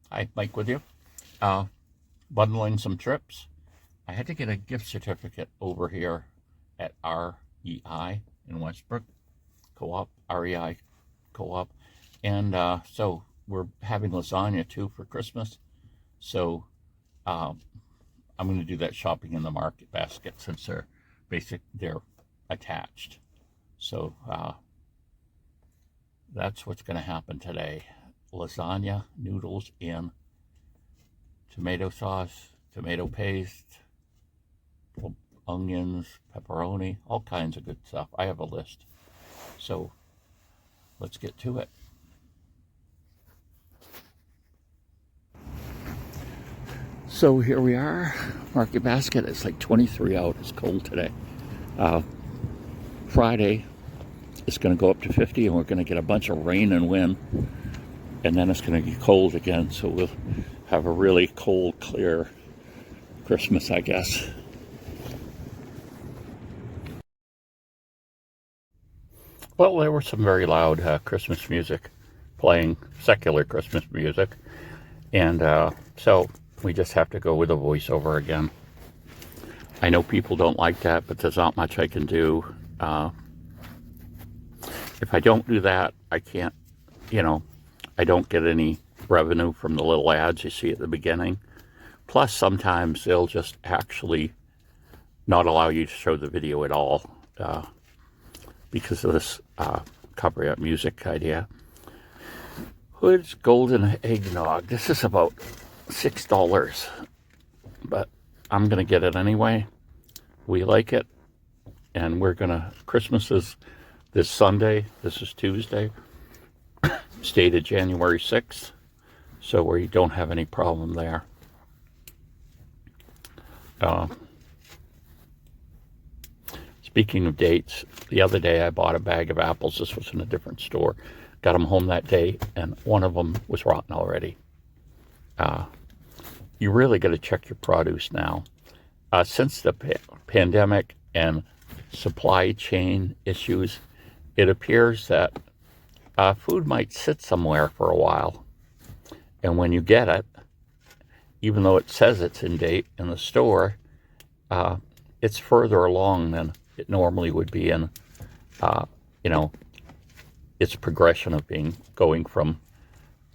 Hi, Mike with you. Uh, Bundling some trips. I had to get a gift certificate over here at REI in Westbrook Co-op, REI Co-op. And so we're having lasagna too for Christmas. So um, I'm going to do that shopping in the market basket since they're attached. So that's what's going to happen today. Lasagna, noodles, and tomato sauce, tomato paste, onions, pepperoni, all kinds of good stuff. I have a list. So let's get to it. So here we are, market basket. It's like 23 out. It's cold today. Uh, Friday, it's going to go up to 50, and we're going to get a bunch of rain and wind, and then it's going to get cold again. So we'll have a really cold, clear Christmas, I guess. Well, there was some very loud Christmas music playing, secular Christmas music, and so we just have to go with a voiceover again. I know people don't like that, but there's not much I can do. If I don't do that, I can't, I don't get any revenue from the little ads you see at the beginning. Plus, sometimes they'll just actually not allow you to show the video at all because of this cover up music idea. Hood's Golden Eggnog. This is about $6, but I'm going to get it anyway. We like it, and Christmas is this Sunday. This is Tuesday, stated January 6th, so we don't have any problem there. Speaking of dates, the other day I bought a bag of apples. This was in a different store. Got them home that day, and one of them was rotten already. You really got to check your produce now. Since the pandemic and supply chain issues, it appears that food might sit somewhere for a while. And when you get it, even though it says it's in date in the store, it's further along than it normally would be in, its progression of going from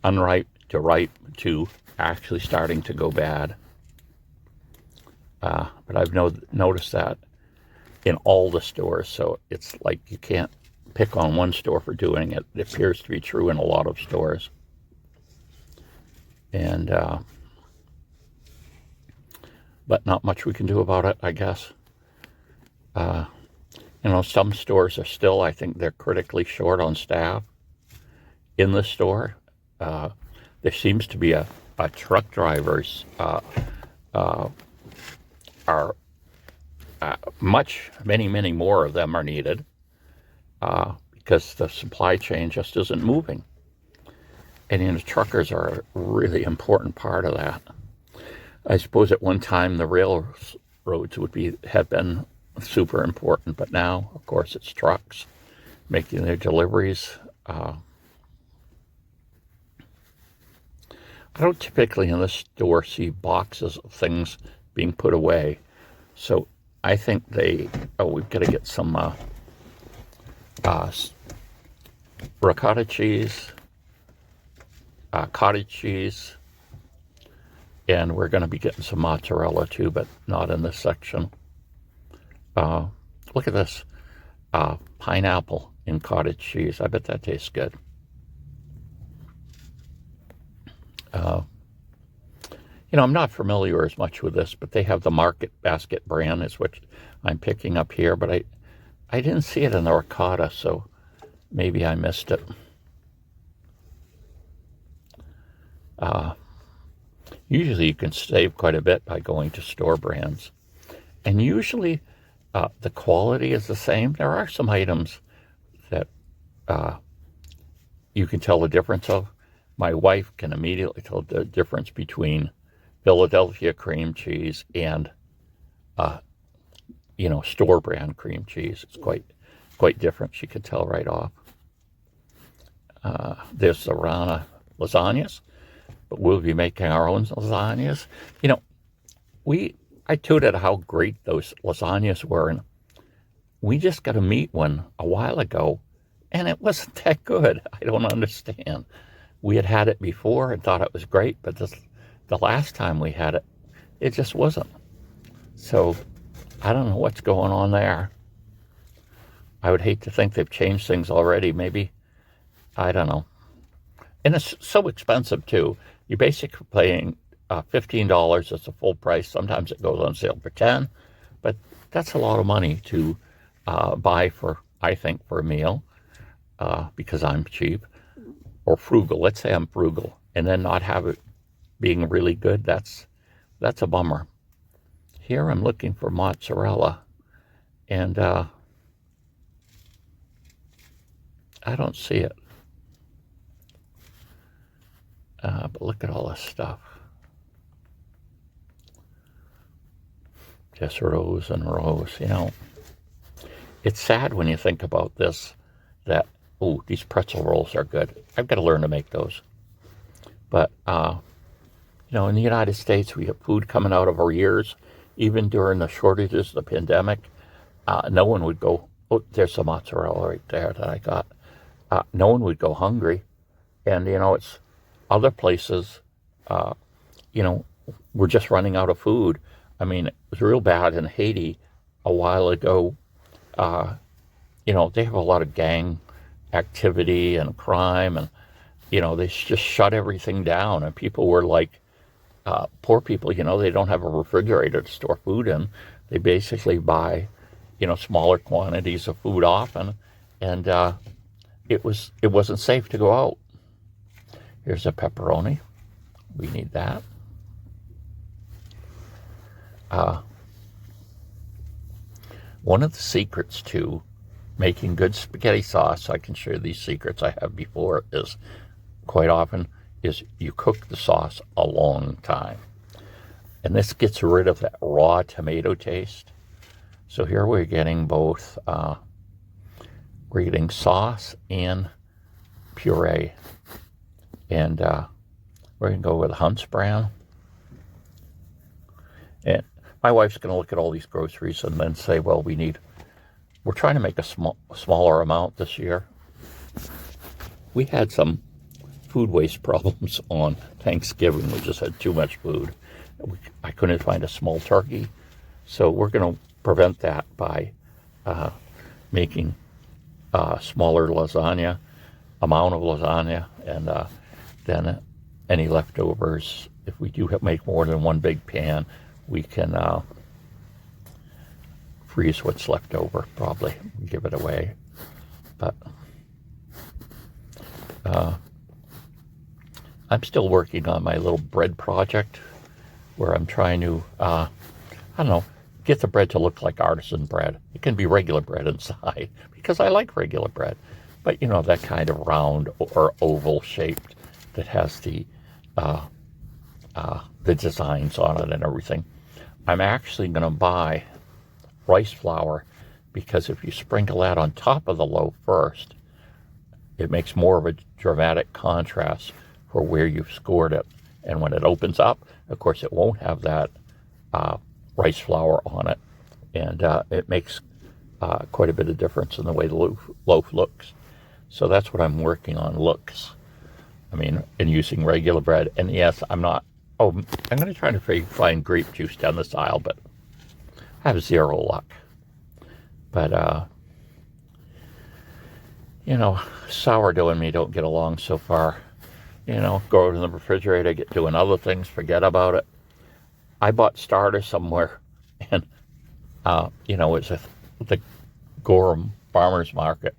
unripe to ripe to actually starting to go bad. But I've noticed that in all the stores, so it's like you can't pick on one store for doing it. It appears to be true in a lot of stores. And but not much we can do about it, I guess. Some stores are still, I think they're critically short on staff in the store. There seems to be a truck drivers are many more of them are needed because the supply chain just isn't moving. And the truckers are a really important part of that. I suppose at one time the railroads have been super important, but now, of course, it's trucks making their deliveries. I don't typically in the store see boxes of things being put away, so I think we've got to get some ricotta cheese, cottage cheese, and we're going to be getting some mozzarella too, but not in this section. Look at this, pineapple in cottage cheese. I bet that tastes good. I'm not familiar as much with this, but they have the Market Basket brand is what I'm picking up here, but I didn't see it in the ricotta, so maybe I missed it. Usually you can save quite a bit by going to store brands. And usually the quality is the same. There are some items that you can tell the difference of. My wife can immediately tell the difference between Philadelphia cream cheese and, store brand cream cheese. It's quite different. She could tell right off. There's the Rana lasagnas. but we'll be making our own lasagnas. You know, I tooted how great those lasagnas were, and we just got a meat one a while ago, and it wasn't that good. I don't understand. We had it before and thought it was great, but the last time we had it, it just wasn't. So I don't know what's going on there. I would hate to think they've changed things already. Maybe, I don't know. And it's so expensive too. You're basically paying $15. It's a full price. Sometimes it goes on sale for 10, but that's a lot of money to buy for, I think, for a meal, because I'm cheap or frugal. Let's say I'm frugal, and then not have it being really good. That's a bummer. Here I'm looking for mozzarella, and I don't see it. But look at all this stuff. Just rows and rows, you know. It's sad when you think about this, that, oh, these pretzel rolls are good. I've got to learn to make those. But, you know, in the United States, we have food coming out of our ears. Even during the shortages of the pandemic, no one would go, oh, there's some mozzarella right there that I got. No one would go hungry. And, you know, it's other places, you know, we're just running out of food. I mean, it was real bad in Haiti a while ago. You know, they have a lot of gang activity and crime, and, you know, they just shut everything down, and people were like, poor people, you know, they don't have a refrigerator to store food in. They basically buy, you know, smaller quantities of food often, and it wasn't safe to go out. Here's a pepperoni. We need that. One of the secrets to making good spaghetti sauce, I can share these secrets I have before, is quite often is you cook the sauce a long time. And this gets rid of that raw tomato taste. So here we're getting both, we're getting sauce and puree. And we're going to go with Hunt's brand. And my wife's going to look at all these groceries and then say, well, we're trying to make a smaller amount this year. We had some food waste problems on Thanksgiving. We just had too much food. I couldn't find a small turkey. So we're going to prevent that by making smaller lasagna, amount of lasagna, and then any leftovers, if we do make more than one big pan, we can freeze what's left over, probably give it away. But I'm still working on my little bread project where I'm trying to, I don't know, get the bread to look like artisan bread. It can be regular bread inside because I like regular bread, but you know, that kind of round or oval shaped that has the designs on it and everything. I'm actually going to buy rice flour, because if you sprinkle that on top of the loaf first, it makes more of a dramatic contrast for where you've scored it. And when it opens up, of course, it won't have that rice flour on it. And it makes quite a bit of difference in the way the loaf looks. So that's what I'm working on, looks. I mean, and using regular bread. And yes, I'm going to try to find grape juice down this aisle, but I have zero luck. But, you know, sourdough and me don't get along so far. You know, go to the refrigerator, get doing other things, forget about it. I bought starter somewhere, and, you know, it's the Gorham Farmers Market.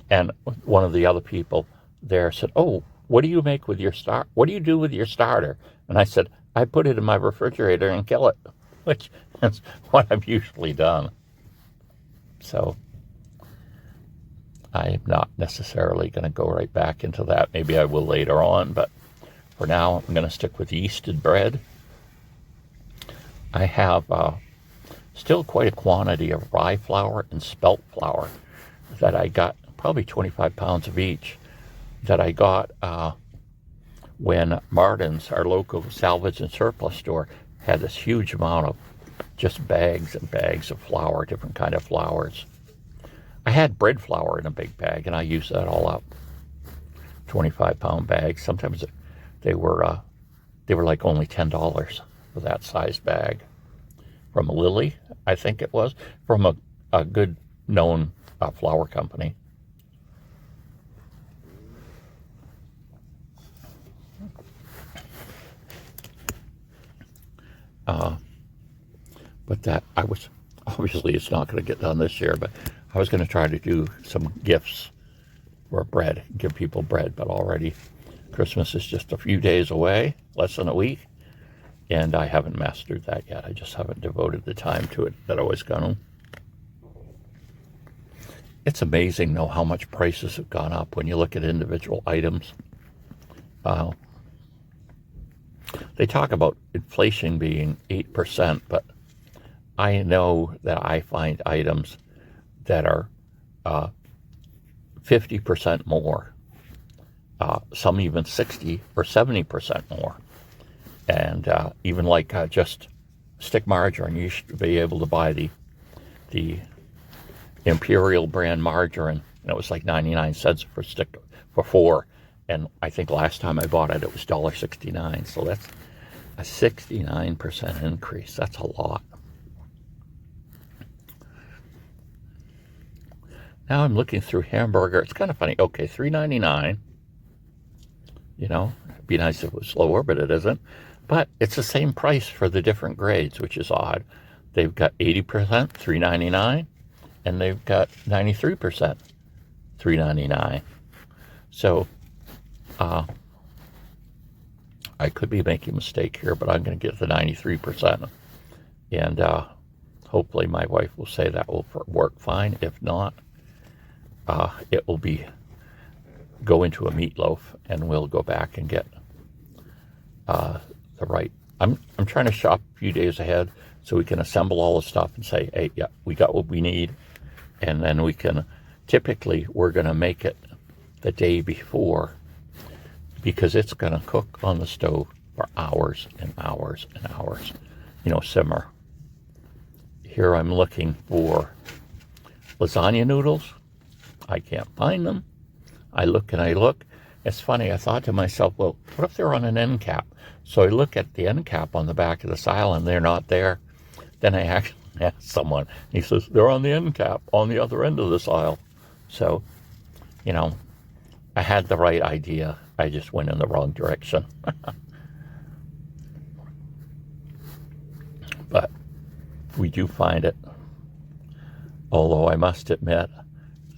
And one of the other people there said, oh, what do you make with your what do you do with your starter? And I said, I put it in my refrigerator and kill it, which is what I've usually done. So I'm not necessarily going to go right back into that. Maybe I will later on, but for now, I'm going to stick with yeasted bread. I have still quite a quantity of rye flour and spelt flour that I got, probably 25 pounds of each, that I got when Martin's, our local salvage and surplus store, had this huge amount of just bags and bags of flour, different kind of flours. I had bread flour in a big bag, and I used that all up. 25-pound bags. Sometimes they were like only $10 for that size bag. From Lily, I think it was, from a good known flour company. But that, I was, obviously it's not going to get done this year, but I was going to try to do some gifts for bread, give people bread, but already Christmas is just a few days away, less than a week, and I haven't mastered that yet. I just haven't devoted the time to it that I was going to. It's amazing, though, how much prices have gone up when you look at individual items. They talk about inflation being 8%, but I know that I find items that are 50% more, some even 60 or 70% more. And even like just stick margarine, you should be able to buy the Imperial brand margarine, and it was like 99 cents for stick for 4. And I think last time I bought it, it was $1.69. So that's a 69% increase. That's a lot. Now I'm looking through hamburger. It's kind of funny. Okay, $3.99. You know, it'd be nice if it was lower, but it isn't. But it's the same price for the different grades, which is odd. They've got 80%, $3.99, and they've got 93%, $3.99. So I could be making a mistake here, but I'm going to get the 93%. And hopefully my wife will say that will work fine. If not, it will go into a meatloaf, and we'll go back and get the right. I'm trying to shop a few days ahead so we can assemble all the stuff and say, hey, yeah, we got what we need. And then we can, typically, we're going to make it the day before, because it's going to cook on the stove for hours and hours and hours, simmer. Here I'm looking for lasagna noodles. I can't find them. I look and I look. It's funny, I thought to myself, well, what if they're on an end cap? So I look at the end cap on the back of this aisle, and they're not there. Then I actually asked someone. He says, they're on the end cap on the other end of this aisle. So, I had the right idea. I just went in the wrong direction. But we do find it. Although I must admit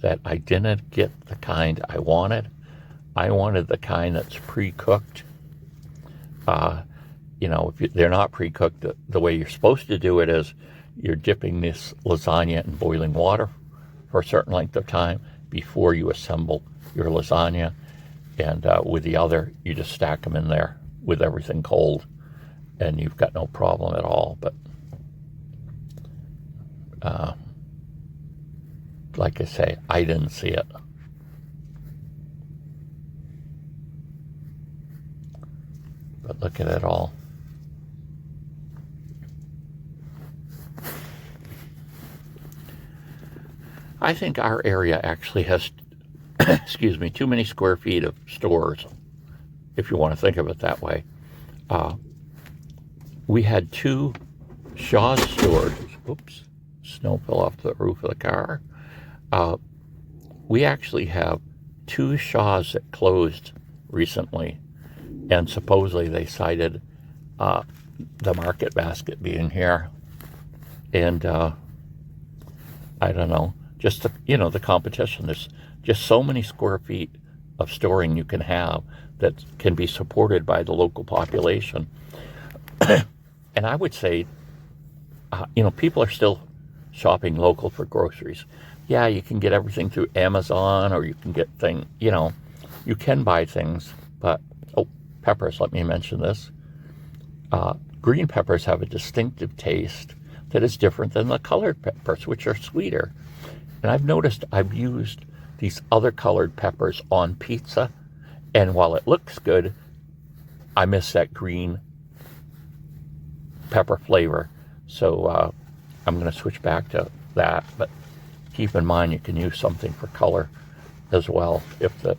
that I didn't get the kind I wanted. I wanted the kind that's pre-cooked. If they're not pre-cooked, the way you're supposed to do it is you're dipping this lasagna in boiling water for a certain length of time before you assemble your lasagna. And with the other, you just stack them in there with everything cold, and you've got no problem at all. But like I say, I didn't see it. But look at it all. I think our area actually has, excuse me, too many square feet of stores, if you want to think of it that way. We had 2 Shaw's stores. Oops, snow fell off the roof of the car. We actually have 2 Shaw's that closed recently, and supposedly they cited the market basket being here. And I don't know, just the competition. There's just so many square feet of storing you can have that can be supported by the local population. And I would say, people are still shopping local for groceries. Yeah, you can get everything through Amazon, or you can get you can buy things, but, peppers, let me mention this. Green peppers have a distinctive taste that is different than the colored peppers, which are sweeter. And I've noticed I've used these other colored peppers on pizza, and while it looks good, I miss that green pepper flavor. So I'm going to switch back to that. But keep in mind you can use something for color as well if that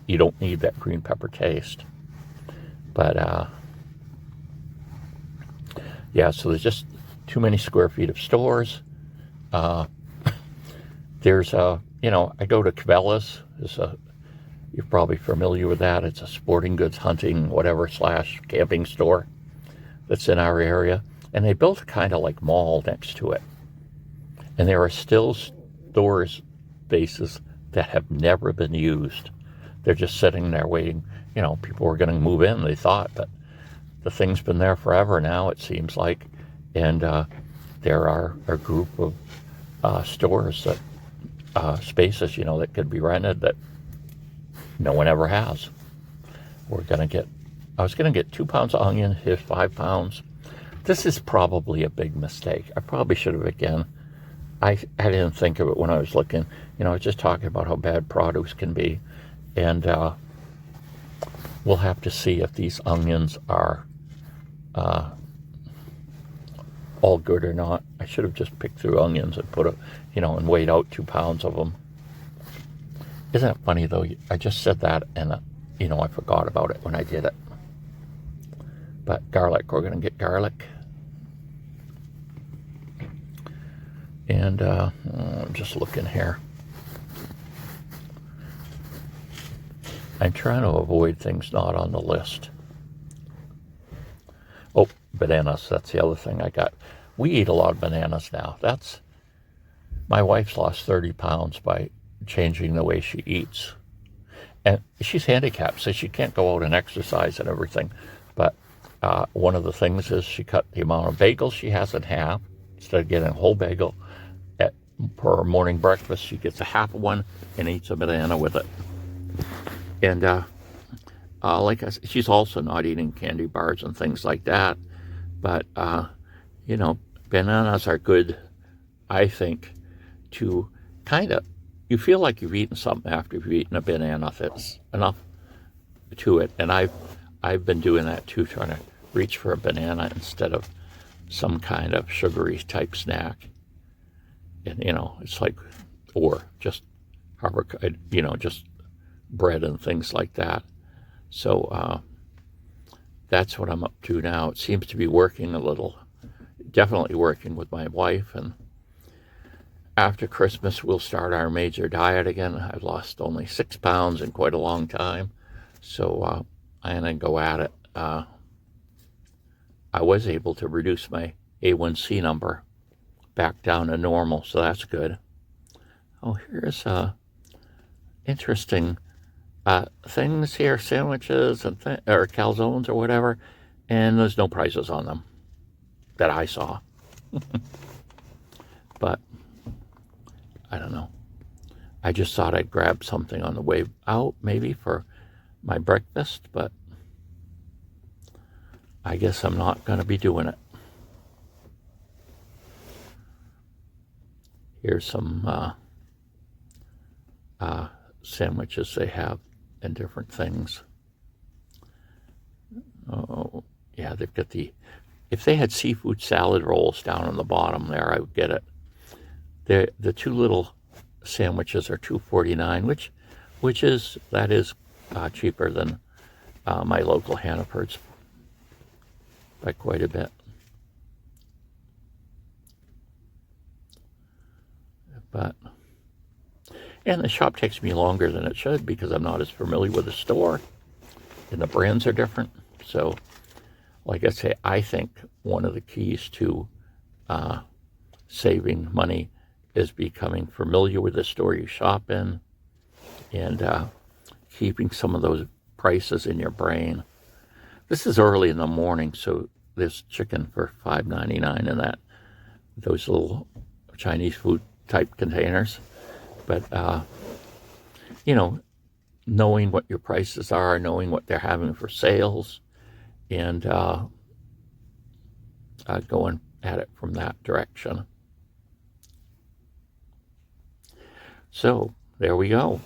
you don't need that green pepper taste. But yeah, so there's just too many square feet of stores. There's I go to Cabela's. You're probably familiar with that. It's a sporting goods, hunting, whatever / camping store that's in our area. And they built a kind of like mall next to it. And there are still stores bases that have never been used. They're just sitting there waiting. People were going to move in, they thought, but the thing's been there forever now, it seems like. And there are a group of stores that spaces, that could be rented that no one ever has. I was going to get 2 pounds of onion. Here's 5 pounds. This is probably a big mistake. I probably should have, again, I didn't think of it when I was looking. I was just talking about how bad produce can be. And we'll have to see if these onions are all good or not. I should have just picked through onions and put and weighed out 2 pounds of them. Isn't it funny though? I just said that and I forgot about it when I did it. But garlic, we're going to get garlic. And I'm just looking here. I'm trying to avoid things not on the list. Oh, bananas, that's the other thing I got. We eat a lot of bananas now. My wife's lost 30 pounds by changing the way she eats. And she's handicapped, so she can't go out and exercise and everything. But one of the things is she cut the amount of bagels she has in half. Instead of getting a whole bagel for her morning breakfast, she gets a half of one and eats a banana with it. And like I said, she's also not eating candy bars and things like that. But, bananas are good, I think, to kind of, you feel like you've eaten something after you've eaten a banana. That's enough to it. And I've been doing that too, trying to reach for a banana instead of some kind of sugary type snack. And, it's like, or just just bread and things like that. So that's what I'm up to now. It seems to be working a little, definitely working with my wife. And after Christmas, we'll start our major diet again. I've lost only 6 pounds in quite a long time. So I'm going to go at it. I was able to reduce my A1C number back down to normal, so that's good. Oh, here's interesting things here, sandwiches and or calzones or whatever, and there's no prices on them that I saw. But I don't know. I just thought I'd grab something on the way out, maybe for my breakfast, but I guess I'm not going to be doing it. Here's some sandwiches they have and different things. Oh, yeah, they've got if they had seafood salad rolls down on the bottom there, I would get it. The 2 little sandwiches are $2.49, which is cheaper than my local Hannaford's by quite a bit. And the shop takes me longer than it should because I'm not as familiar with the store and the brands are different. So, like I say, I think one of the keys to saving money is becoming familiar with the store you shop in and keeping some of those prices in your brain. This is early in the morning, so there's chicken for $5.99 in those little Chinese food type containers. But, knowing what your prices are, knowing what they're having for sales, and going at it from that direction. So, there we go.